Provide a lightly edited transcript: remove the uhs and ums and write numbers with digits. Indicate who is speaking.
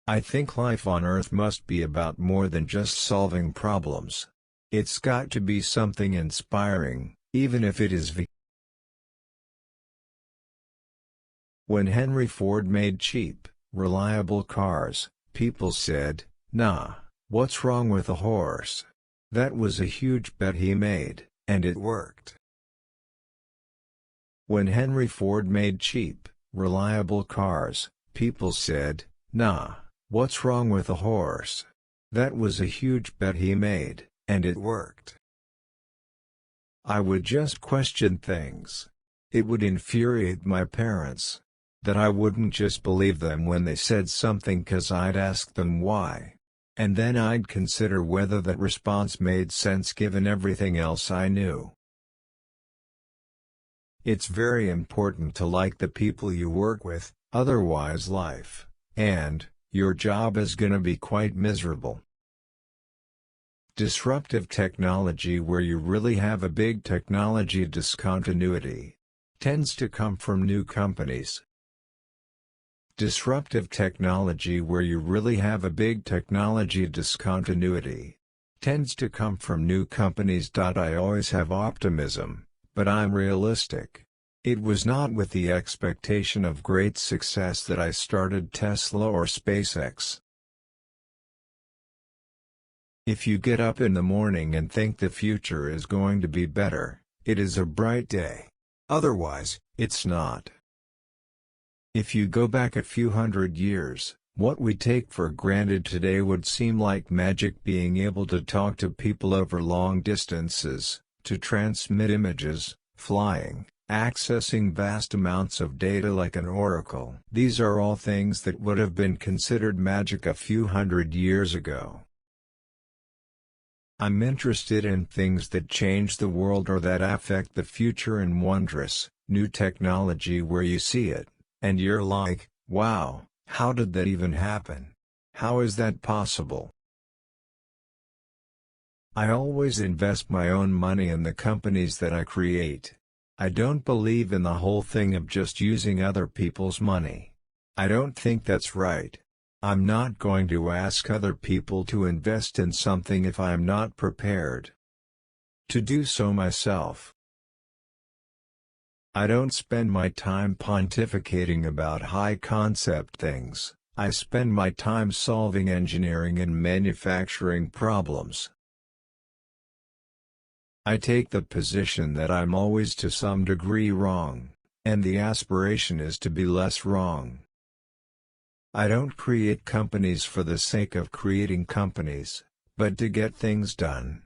Speaker 1: I think life on Earth must be about more than just solving problems. It's got to be something inspiring, even if it is When Henry Ford made cheap, reliable cars, people said, "Nah, what's wrong with a horse?" That was a huge bet he made, and it worked. When Henry Ford made cheap, reliable cars, people said, "Nah, what's wrong with a horse?" That was a huge bet he made, and it worked. I would just question things. It would infuriate my parents. That I wouldn't just believe them when they said something, 'cause I'd ask them why. And then I'd consider whether that response made sense given everything else I knew. It's very important to like the people you work with, otherwise life, and your job is gonna be quite miserable. Disruptive technology, where you really have a big technology discontinuity, tends to come from new companies. Disruptive technology, where you really have a big technology discontinuity, tends to come from new companies. I always have optimism, but I'm realistic. It was not with the expectation of great success that I started Tesla or SpaceX. If you get up in the morning and think the future is going to be better, it is a bright day. Otherwise, it's not. If you go back a few hundred years, what we take for granted today would seem like magic: being able to talk to people over long distances, to transmit images, flying, accessing vast amounts of data like an oracle. These are all things that would have been considered magic a few hundred years ago. I'm interested in things that change the world or that affect the future, and wondrous, new technology where you see it, and you're like, wow, how did that even happen? How is that possible? I always invest my own money in the companies that I create. I don't believe in the whole thing of just using other people's money. I don't think that's right. I'm not going to ask other people to invest in something if I'm not prepared to do so myself. I don't spend my time pontificating about high-concept things. I spend my time solving engineering and manufacturing problems. I take the position that I'm always to some degree wrong, and the aspiration is to be less wrong. I don't create companies for the sake of creating companies, but to get things done.